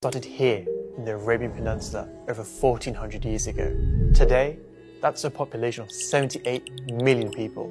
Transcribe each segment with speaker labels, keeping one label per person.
Speaker 1: Started here in the Arabian Peninsula over 1400 years ago. Today, that's a population of 78 million people.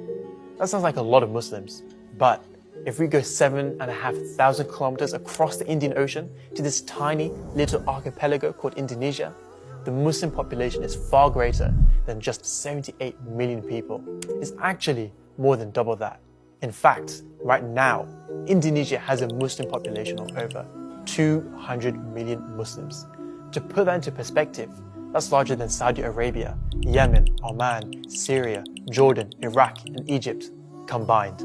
Speaker 1: That sounds like a lot of Muslims, but if we go 7,500 kilometers across the Indian Ocean to this tiny little archipelago called Indonesia, the Muslim population is far greater than just 78 million people. It's actually more than double that. In fact, right now, Indonesia has a Muslim population of over 200 million Muslims. To put that into perspective, that's larger than Saudi Arabia, Yemen, Oman, Syria, Jordan, Iraq, and Egypt combined.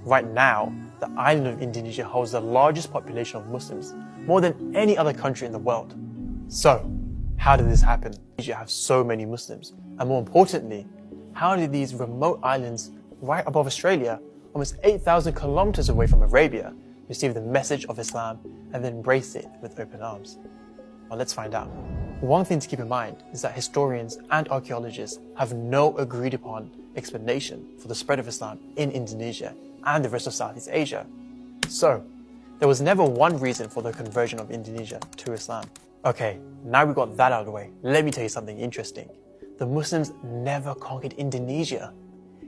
Speaker 1: Right now, the island of Indonesia holds the largest population of Muslims, more than any other country in the world. So, how did this happen? Indonesia have so many Muslims, and more importantly, how did these remote islands right above Australia, almost 8,000 kilometers away from Arabia, receive the message of Islam and then embrace it with open arms? Well, let's find out. One thing to keep in mind is that historians and archaeologists have no agreed upon explanation for the spread of Islam in Indonesia and the rest of Southeast Asia. So, there was never one reason for the conversion of Indonesia to Islam. Okay, now we got that out of the way, let me tell you something interesting. The Muslims never conquered Indonesia.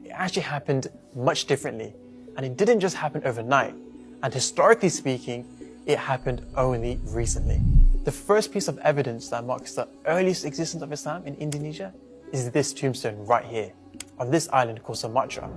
Speaker 1: It actually happened much differently, and it didn't just happen overnight. And historically speaking, it happened only recently. The first piece of evidence that marks the earliest existence of Islam in Indonesia is this tombstone right here, on this island called Sumatra.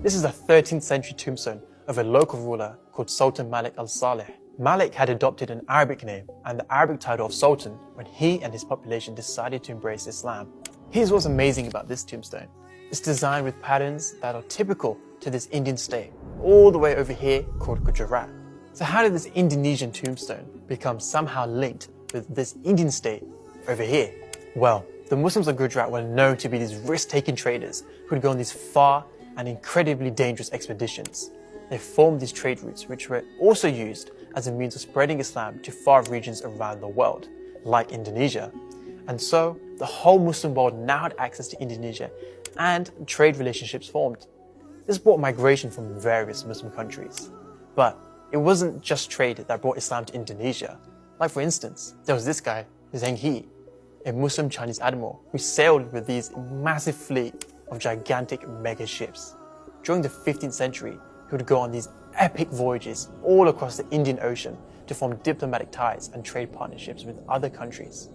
Speaker 1: This is a 13th century tombstone of a local ruler called Sultan Malik al-Saleh. Malik had adopted an Arabic name and the Arabic title of Sultan when he and his population decided to embrace Islam. Here's what's amazing about this tombstone. It's designed with patterns that are typical to this Indian state, all the way over here called Gujarat. So how did this Indonesian tombstone become somehow linked with this Indian state over here? Well, the Muslims of Gujarat were known to be these risk-taking traders who would go on these far and incredibly dangerous expeditions. They formed these trade routes which were also used as a means of spreading Islam to far regions around the world, like Indonesia. And so, the whole Muslim world now had access to Indonesia and trade relationships formed. This brought migration from various Muslim countries. But it wasn't just trade that brought Islam to Indonesia. Like for instance, there was this guy, Hingga, a Muslim Chinese admiral who sailed with these massive fleet of gigantic mega ships. During the 15th century, he would go on these epic voyages all across the Indian Ocean to form diplomatic ties and trade partnerships with other countries.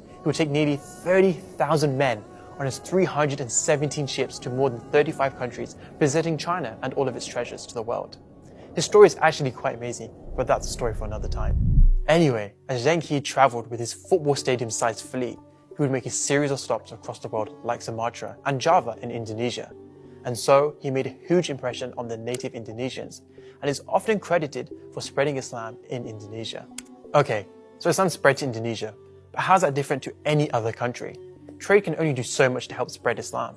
Speaker 1: He would take nearly 30,000 men on his 317 ships to more than 35 countries, presenting China and all of its treasures to the world. His story is actually quite amazing, but that's a story for another time. Anyway, as Hingga traveled with his football stadium-sized fleet, he would make a series of stops across the world like Sumatra and Java in Indonesia. And so, he made a huge impression on the native Indonesians and is often credited for spreading Islam in Indonesia. Okay, so Islam spread to Indonesia, but how is that different to any other country? Trade can only do so much to help spread Islam.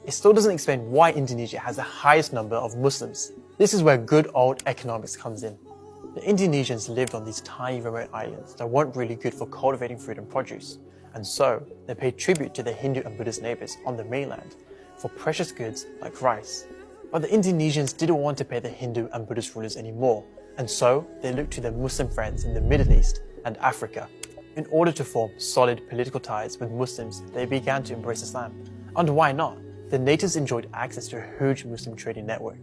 Speaker 1: It still doesn't explain why Indonesia has the highest number of Muslims. This is where good old economics comes in. The Indonesians lived on these tiny remote islands that weren't really good for cultivating food and produce, and so they paid tribute to their Hindu and Buddhist neighbors on the mainland for precious goods like rice. But the Indonesians didn't want to pay the Hindu and Buddhist rulers anymore, and so they looked to their Muslim friends in the Middle East and Africa. In order to form solid political ties with Muslims, they began to embrace Islam. And why not? The natives enjoyed access to a huge Muslim trading network.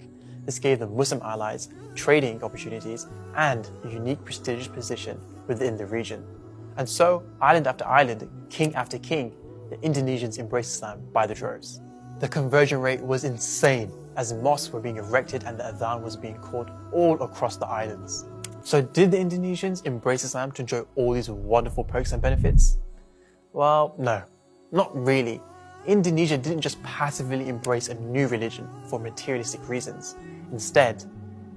Speaker 1: This gave them Muslim allies, trading opportunities, and a unique prestigious position within the region. And so, island after island, king after king, the Indonesians embraced Islam by the droves. The conversion rate was insane, as mosques were being erected and the adhan was being called all across the islands. So did the Indonesians embrace Islam to enjoy all these wonderful perks and benefits? Well, no, not really. Indonesia didn't just passively embrace a new religion for materialistic reasons. Instead,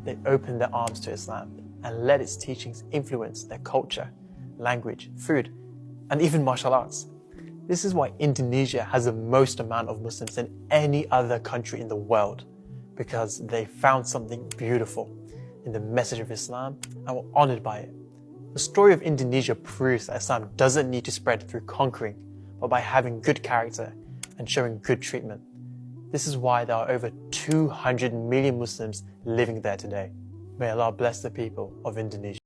Speaker 1: they opened their arms to Islam and let its teachings influence their culture, language, food, and even martial arts. This is why Indonesia has the most amount of Muslims than any other country in the world, because they found something beautiful in the message of Islam and were honored by it. The story of Indonesia proves that Islam doesn't need to spread through conquering, but by having good character and showing good treatment. This is why there are over 200 million Muslims living there today. May Allah bless the people of Indonesia.